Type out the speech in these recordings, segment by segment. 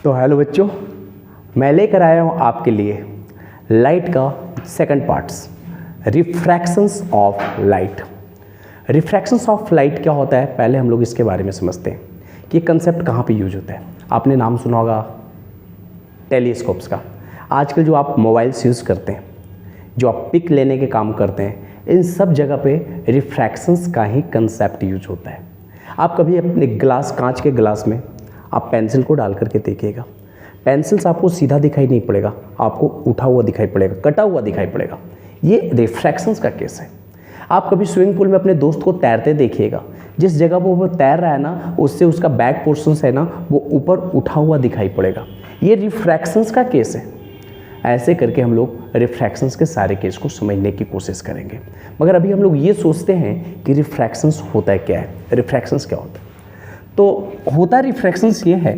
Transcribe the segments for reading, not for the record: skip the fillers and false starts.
तो हेलो बच्चों, मैं लेकर आया हूँ आपके लिए लाइट का second parts, refractions of light. Refractions of light क्या होता है, पहले हम लोग इसके बारे में समझते हैं कि ये कंसेप्ट कहाँ पे यूज होता है। आपने नाम सुना होगा टेलीस्कोप्स का। आजकल जो आप मोबाइल्स यूज़ करते हैं, जो आप पिक लेने के काम करते हैं, इन सब जगह पे रिफ्रैक्शंस का ही कंसेप्ट यूज होता है। आप कभी अपने कांच के ग्लास में आप पेंसिल को डाल करके देखिएगा, पेंसिल से आपको सीधा दिखाई नहीं पड़ेगा, आपको उठा हुआ दिखाई पड़ेगा, कटा हुआ दिखाई पड़ेगा। ये रिफ्रैक्शंस का केस है। आप कभी स्विमिंग पूल में अपने दोस्त को तैरते देखिएगा, जिस जगह पर वो तैर रहा है ना, उससे उसका बैक पोर्शन है ना, वो ऊपर उठा हुआ दिखाई पड़ेगा। ये रिफ्रैक्शंस का केस है। ऐसे करके हम लोग रिफ्रैक्शंस के सारे केस को समझने की कोशिश करेंगे। मगर अभी हम लोग ये सोचते हैं कि रिफ्रैक्शंस होता है क्या है, रिफ्रैक्शंस क्या होता है। तो होता रिफ्रैक्शंस ये है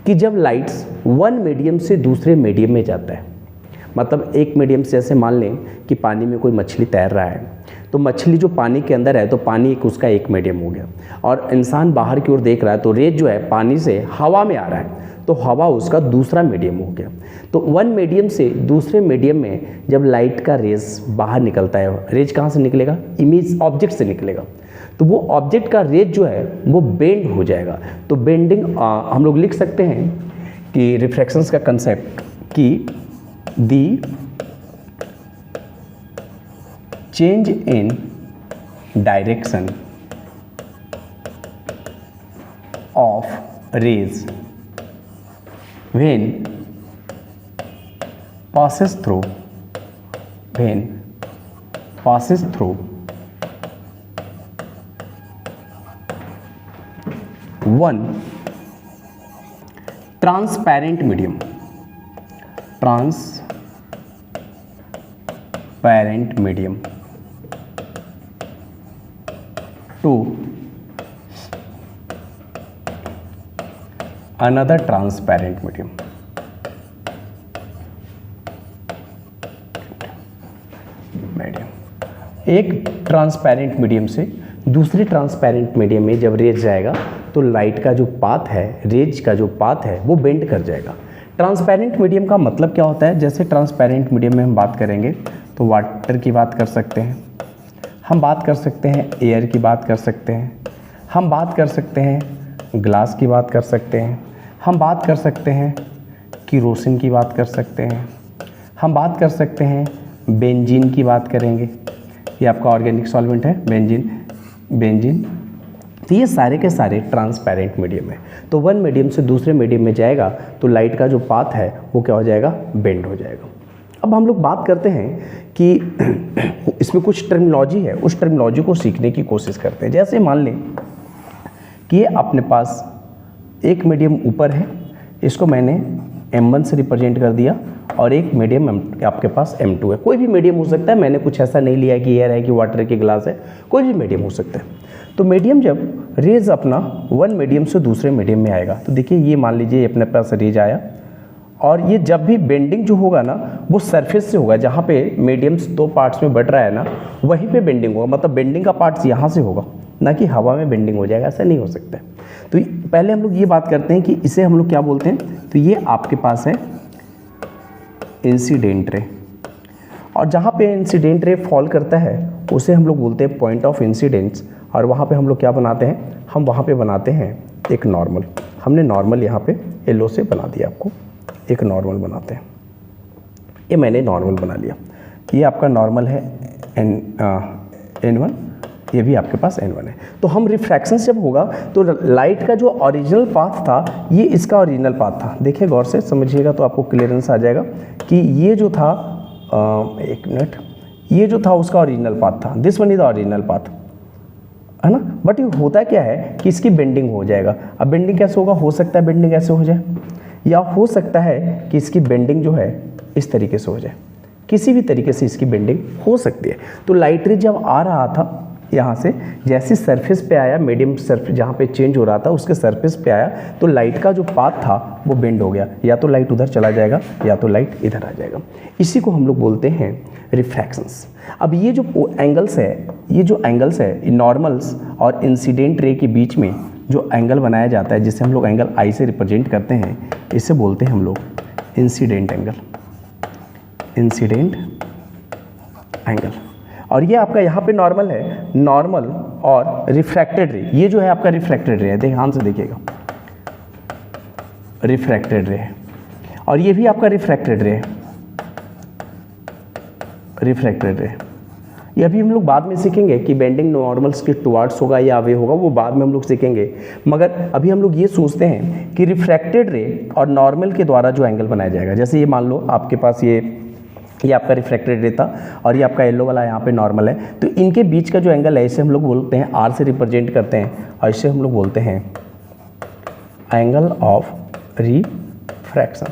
कि जब लाइट्स वन मीडियम से दूसरे मीडियम में जाता है, मतलब एक मीडियम से, जैसे मान लें कि पानी में कोई मछली तैर रहा है, तो मछली जो पानी के अंदर है तो पानी उसका एक मीडियम हो गया, और इंसान बाहर की ओर देख रहा है तो रेज जो है पानी से हवा में आ रहा है, तो हवा उसका दूसरा मीडियम हो गया। तो वन मीडियम से दूसरे मीडियम में जब लाइट का रेज बाहर निकलता है, रेज कहाँ से निकलेगा, इमेज ऑब्जेक्ट से निकलेगा, तो वो ऑब्जेक्ट का रेज जो है वो बेंड हो जाएगा। तो बेंडिंग हम लोग लिख सकते हैं कि रिफ्रैक्शंस का कंसेप्ट कि the change in direction of rays when passes through one transparent medium to another transparent medium. एक ट्रांसपेरेंट मीडियम से दूसरे ट्रांसपेरेंट मीडियम में जब रेज जाएगा तो लाइट का जो पाथ है, रेज का जो पाथ है वो बेंड कर जाएगा। ट्रांसपेरेंट मीडियम का मतलब क्या होता है, जैसे ट्रांसपेरेंट मीडियम में हम बात करेंगे तो वाटर की बात कर सकते हैं, हम बात कर सकते हैं एयर की बात कर सकते हैं, हम बात कर सकते हैं ग्लास की बात कर सकते हैं, हम बात कर सकते हैं केरोसिन की बात कर सकते हैं, हम बात कर सकते हैं बेंजीन की बात करेंगे। ये आपका ऑर्गेनिक सॉल्वेंट है बेंजीन। तो ये सारे के सारे ट्रांसपेरेंट मीडियम है। तो वन मीडियम से दूसरे मीडियम में जाएगा तो लाइट का जो पाथ है वो क्या हो जाएगा, बेंड हो जाएगा। अब हम लोग बात करते हैं कि इसमें कुछ टर्मिनोलॉजी है, उस टर्मिनोलॉजी को सीखने की कोशिश करते हैं। जैसे मान लें कि ये अपने पास एक मीडियम ऊपर है, इसको मैंने M1 से रिप्रेजेंट कर दिया, और एक मीडियम आपके पास M2 है। कोई भी मीडियम हो सकता है, मैंने कुछ ऐसा नहीं लिया है कि एयर है कि वाटर है कि ग्लास है, कोई भी मीडियम हो सकता है। तो मीडियम जब रेज अपना वन मीडियम से दूसरे मीडियम में आएगा, तो देखिए ये मान लीजिए अपने पास रेज आया, और ये जब भी बेंडिंग जो होगा ना वो सरफेस से होगा, जहाँ पे मीडियम्स दो पार्ट्स में बढ़ रहा है ना वहीं पे बेंडिंग होगा, मतलब बेंडिंग का पार्ट्स यहाँ से होगा, ना कि हवा में बेंडिंग हो जाएगा, ऐसा नहीं हो सकता है। तो पहले हम लोग ये बात करते हैं कि इसे हम लोग क्या बोलते हैं। तो ये आपके पास है इंसिडेंट रे, और जहाँ पे इंसिडेंट रे फॉल करता है उसे हम लोग बोलते हैं पॉइंट ऑफ इंसिडेंस, और वहाँ पे हम लोग क्या बनाते हैं, हम वहाँ पे बनाते हैं एक नॉर्मल। हमने नॉर्मल यहाँ पे येलो से बना दिया, आपको एक नॉर्मल बनाते हैं। ये मैंने नॉर्मल बना लिया, ये आपका नॉर्मल है N1, ये भी आपके पास N1 है। तो हम रिफ्रैक्शन जब होगा तो लाइट का जो ओरिजिनल पाथ था, ये इसका ओरिजिनल पाथ था। देखिए गौर से समझिएगा तो आपको क्लियरेंस आ जाएगा कि ये जो था एक मिनट, ये जो था उसका ओरिजिनल पाथ था, this one is the original path, है ना। बट ये होता क्या है कि इसकी बेंडिंग हो जाएगा। अब बेंडिंग कैसे होगा, हो सकता है बेंडिंग ऐसे हो जाए, या हो सकता है कि इसकी बेंडिंग जो है इस तरीके से हो जाए, किसी भी तरीके से इसकी बेंडिंग हो सकती है। तो लाइट रे जब आ रहा था यहाँ से, जैसे सरफेस पे आया, मीडियम सरफेस जहाँ पे चेंज हो रहा था उसके सरफेस पे आया, तो लाइट का जो पाथ था वो बेंड हो गया, या तो लाइट उधर चला जाएगा या तो लाइट इधर आ जाएगा। इसी को हम लोग बोलते हैं रिफ्रैक्शंस। अब ये जो एंगल्स है, ये जो एंगल्स है नॉर्मल्स और इंसिडेंट रे के बीच में जो एंगल बनाया जाता है, जिसे हम लोग एंगल आई से रिप्रेजेंट करते हैं, इसे बोलते हैं हम लोग इंसिडेंट एंगल, इंसिडेंट एंगल। और ये आपका यहाँ पे नॉर्मल है, नॉर्मल और रिफ्रैक्टेड रे, ये जो है आपका रिफ्रैक्टेड रे है, ध्यान से देखिएगा, रिफ्रैक्टेड रे है, और ये भी आपका रिफ्रैक्टेड रे है, रिफ्रैक्टेड रे। ये अभी हम लोग बाद में सीखेंगे कि बेंडिंग नॉर्मल्स के टुवार्ड्स होगा या अवे होगा, वो बाद में हम लोग सीखेंगे। मगर अभी हम लोग ये सोचते हैं कि रिफ्रैक्टेड रे और नॉर्मल के द्वारा जो एंगल बनाया जाएगा, जैसे ये मान लो आपके पास ये आपका रिफ्रैक्टेड रे था और ये आपका येलो वाला यहाँ पे नॉर्मल है, तो इनके बीच का जो एंगल है इसे हम लोग बोलते हैं, आर से रिप्रेजेंट करते हैं, और इसे हम लोग बोलते हैं angle of refraction,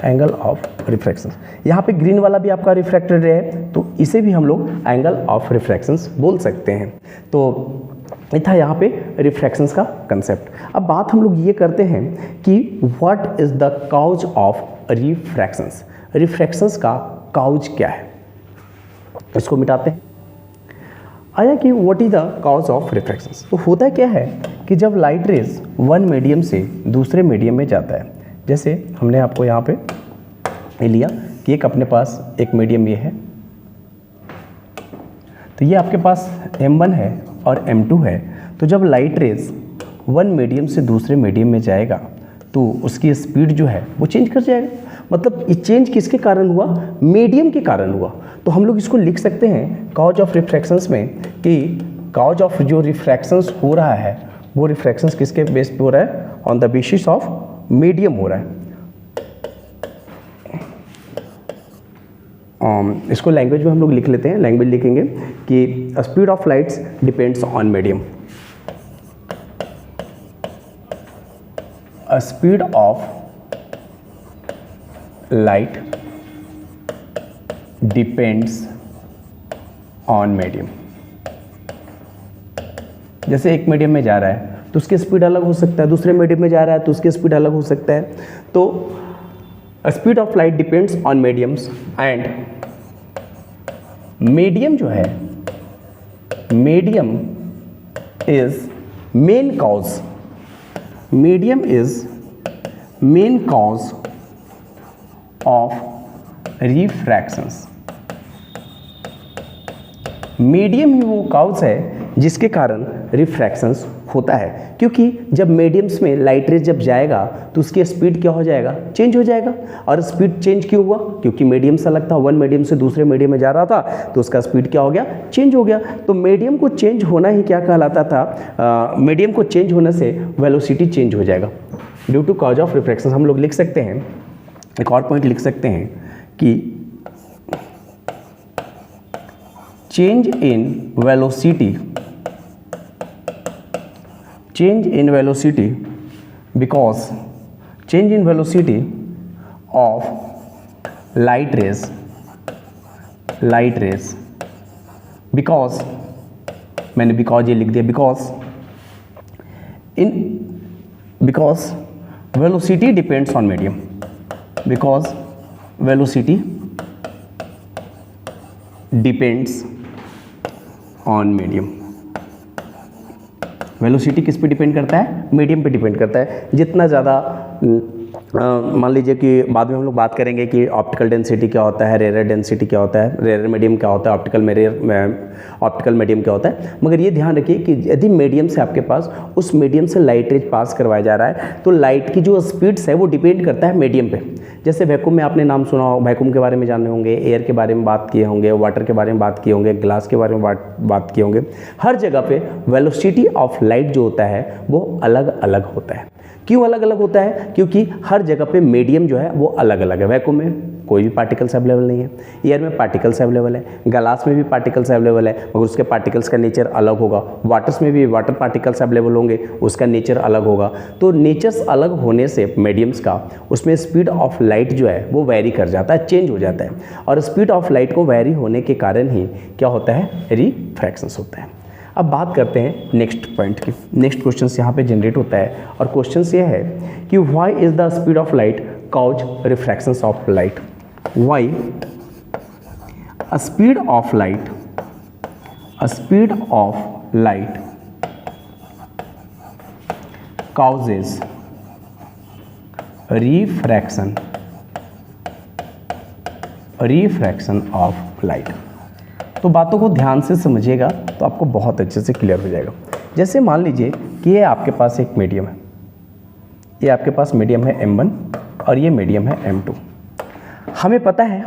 angle of refraction. यहाँ पे ग्रीन वाला भी आपका रिफ्रैक्टेड रे है, तो इसे भी हम लोग एंगल ऑफ रिफ्रैक्शंस बोल सकते हैं। तो ये था यहाँ पे रिफ्रैक्शंस का कंसेप्ट। अब बात हम लोग ये करते हैं कि what is the cause of refractions, refractions का कॉज क्या है, इसको मिटाते हैं। आया कि what is the cause of refractions. तो होता क्या है कि जब लाइट रेज वन मीडियम से दूसरे मीडियम में जाता है, जैसे हमने आपको यहाँ पे लिया कि एक अपने पास एक मीडियम ये है, तो ये आपके पास M1 है और M2 है। तो जब लाइट रेज वन मीडियम से दूसरे मीडियम में जाएगा तो उसकी स्पीड जो है वो चेंज कर जाएगा। मतलब ये चेंज किसके कारण हुआ, मीडियम के कारण हुआ। तो हम लोग इसको लिख सकते हैं कॉज ऑफ रिफ्रैक्शंस में कि कॉज ऑफ जो रिफ्रैक्शंस हो रहा है वो रिफ्रैक्शंस किसके बेस पे हो रहा है, on the basis of medium हो रहा है। इसको लैंग्वेज में हम लोग लिख लेते हैं, लैंग्वेज लिखेंगे कि speed of lights depends on medium, speed of light depends on medium. जैसे एक मीडियम में जा रहा है तो उसकी स्पीड अलग हो सकता है, दूसरे मीडियम में जा रहा है तो उसकी स्पीड अलग हो सकता है। तो speed of light depends on mediums and medium जो है, medium is main cause, medium is main cause of refractions. Medium ही वो कॉज है जिसके कारण रिफ्रैक्शंस होता है, क्योंकि जब मीडियम्स में लाइट रेज जब जाएगा तो उसकी स्पीड क्या हो जाएगा, चेंज हो जाएगा। और स्पीड चेंज क्यों हुआ, क्योंकि मीडियम से अलग था, वन मीडियम से दूसरे मीडियम में जा रहा था तो उसका स्पीड क्या हो गया, चेंज हो गया। तो मीडियम को चेंज होना ही क्या कहलाता था, मीडियम को चेंज होने से वेलोसिटी चेंज हो जाएगा due to cause of refraction. हम लोग लिख सकते हैं, एक और पॉइंट लिख सकते हैं कि change in velocity, change in velocity because change in velocity of light rays because मैंने because ये लिख दिया because velocity depends on medium, because velocity depends on medium। Velocity किस पे डिपेंड करता है, मीडियम पे डिपेंड करता है। जितना ज़्यादा मान लीजिए कि बाद में हम लोग बात करेंगे कि ऑप्टिकल डेंसिटी क्या होता है, रेयर डेंसिटी क्या होता है, रेयर मीडियम क्या होता है, ऑप्टिकल मीडियम क्या होता है। मगर ये ध्यान रखिए कि यदि मीडियम से आपके पास उस मीडियम से लाइट रेज पास करवाया जा रहा है तो लाइट की जो स्पीड्स है वो डिपेंड करता है मीडियम पे। जैसे वैक्यूम में आपने नाम सुना हो, वैक्यूम के बारे में जाने होंगे, एयर के बारे में बात किए होंगे, वाटर के बारे में बात किए होंगे, ग्लास के बारे में बात किए होंगे। हर जगह पे वेलोसिटी ऑफ लाइट जो होता है वो अलग अलग होता है। क्यों अलग अलग होता है, क्योंकि हर जगह पे मीडियम जो है वो अलग अलग है। वैक्यूम में कोई भी पार्टिकल्स अवेलेबल नहीं है, एयर में पार्टिकल्स अवेलेबल है, ग्लास में भी पार्टिकल्स अवेलेबल है मगर उसके पार्टिकल्स का नेचर अलग होगा, वाटर्स में भी वाटर पार्टिकल्स अवेलेबल होंगे, उसका नेचर अलग होगा। तो नेचर्स अलग होने से मीडियम्स का, उसमें स्पीड ऑफ लाइट जो है वो वेरी कर जाता है, चेंज हो जाता है। और स्पीड ऑफ लाइट को वेरी होने के कारण ही क्या होता है, रिफ्रैक्शंस होता है। अब बात करते हैं नेक्स्ट पॉइंट की। नेक्स्ट क्वेश्चन यहाँ पे जनरेट होता है और क्वेश्चन ये है कि why is the speed of light cause refractions of light. Why a speed of light causes refraction of light. तो बातों को ध्यान से समझिएगा तो आपको बहुत अच्छे से क्लियर हो जाएगा। जैसे मान लीजिए कि ये आपके पास एक मीडियम है, ये आपके पास मीडियम है M1 और ये मीडियम है M2। हमें पता है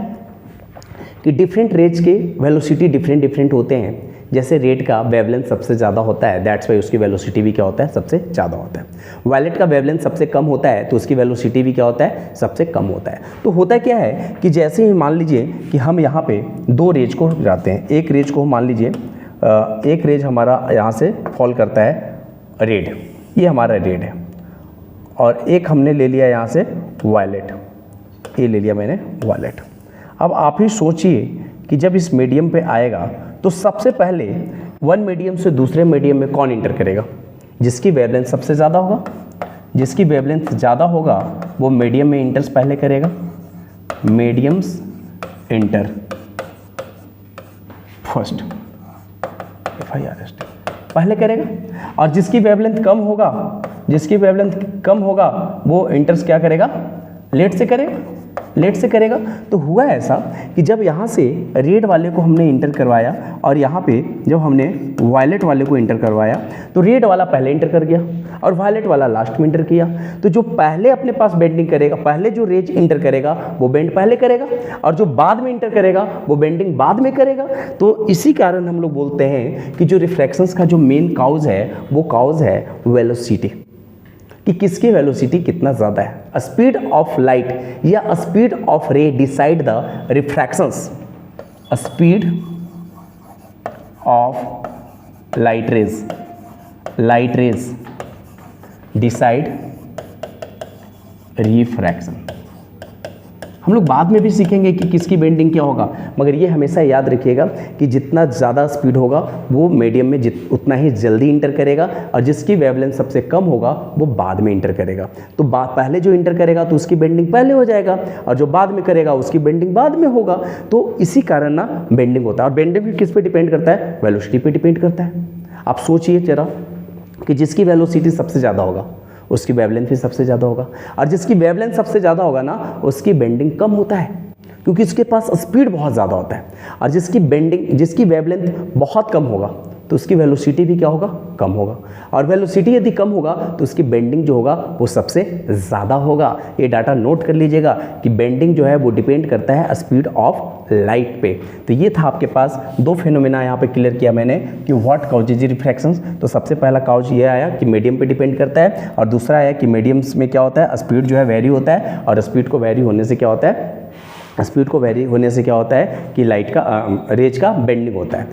कि डिफरेंट रेज के वेलोसिटी डिफरेंट होते हैं। जैसे रेड का वेवलेंथ सबसे ज़्यादा होता है, दैट्स वाई उसकी वेलोसिटी भी क्या होता है, सबसे ज़्यादा होता है। वायलेट का वेवलेंथ सबसे कम होता है तो उसकी वेलोसिटी भी क्या होता है, सबसे कम होता है। तो होता क्या है कि जैसे ही मान लीजिए कि हम यहाँ पे दो रेज को जाते हैं, एक रेज को मान लीजिए एक रेज हमारा यहाँ से फॉल करता है रेड, ये हमारा रेड है, और एक हमने ले लिया यहाँ से वायलेट, ये ले लिया मैंने वायलेट। अब आप ही सोचिए कि जब इस मीडियम पे आएगा तो सबसे पहले वन मीडियम से दूसरे मीडियम में कौन इंटर करेगा, जिसकी वेवलेंथ सबसे ज़्यादा होगा। जिसकी वेवलेंथ ज़्यादा होगा वो मीडियम में इंटर्स पहले करेगा, मीडियम्स इंटर फर्स्ट, FIRST पहले करेगा। और जिसकी वेवलेंथ कम होगा, जिसकी वेवलेंथ कम होगा वो इंटर्स क्या करेगा, लेट से करेगा, लेट से करेगा। तो हुआ ऐसा कि जब यहाँ से रेड वाले को हमने इंटर करवाया और यहाँ पे जब हमने वायलेट वाले को इंटर करवाया तो रेड वाला पहले इंटर कर गया और वायलेट वाला लास्ट में इंटर किया। तो जो पहले अपने पास बेंडिंग करेगा, पहले जो रेज इंटर करेगा वो बेंड पहले करेगा, और जो बाद में इंटर करेगा वो बेंडिंग बाद में करेगा। तो इसी कारण हम लोग बोलते हैं कि जो रिफ्रैक्शंस का जो मेन काउज है वो काउज है वेलोसिटी, कि किसकी वेलोसिटी कितना ज़्यादा है। स्पीड ऑफ लाइट या speed of ray decide the refractions. Speed of light rays decide refraction. हम लोग बाद में भी सीखेंगे कि किसकी बेंडिंग क्या होगा, मगर ये हमेशा याद रखिएगा कि जितना ज़्यादा स्पीड होगा वो मीडियम में उतना ही जल्दी इंटर करेगा, और जिसकी वेवलेंथ सबसे कम होगा वो बाद में इंटर करेगा। तो पहले जो इंटर करेगा तो उसकी बेंडिंग पहले हो जाएगा, और जो बाद में करेगा उसकी बेंडिंग बाद में होगा। तो इसी कारण ना बेंडिंग होता है। और बेंडिंग भी किस पे डिपेंड करता है, वेलोसिटी पे डिपेंड करता है। आप सोचिए जरा कि जिसकी वेलोसिटी सबसे ज़्यादा होगा उसकी वेवलेंथ भी सबसे ज़्यादा होगा, और जिसकी वेवलेंथ सबसे ज़्यादा होगा ना उसकी बेंडिंग कम होता है, क्योंकि उसके पास स्पीड बहुत ज़्यादा होता है। और जिसकी वेवलेंथ बहुत कम होगा तो उसकी वेलोसिटी भी क्या होगा, कम होगा। और वेलोसिटी यदि कम होगा तो उसकी बेंडिंग जो होगा वो सबसे ज़्यादा होगा। ये डाटा नोट कर लीजिएगा कि बेंडिंग जो है वो डिपेंड करता है स्पीड ऑफ लाइट पे। तो ये था आपके पास दो फिनोमेना यहाँ पे क्लियर किया मैंने कि व्हाट काउजेज रिफ्रैक्शंस। तो सबसे पहला काउज ये आया कि मीडियम पे डिपेंड करता है, और दूसरा आया कि मीडियम्स में क्या होता है, स्पीड जो है वेरी होता है, और स्पीड को वेरी होने से क्या होता है, स्पीड को वेरी होने से क्या होता है कि लाइट का रेज का बेंडिंग होता है।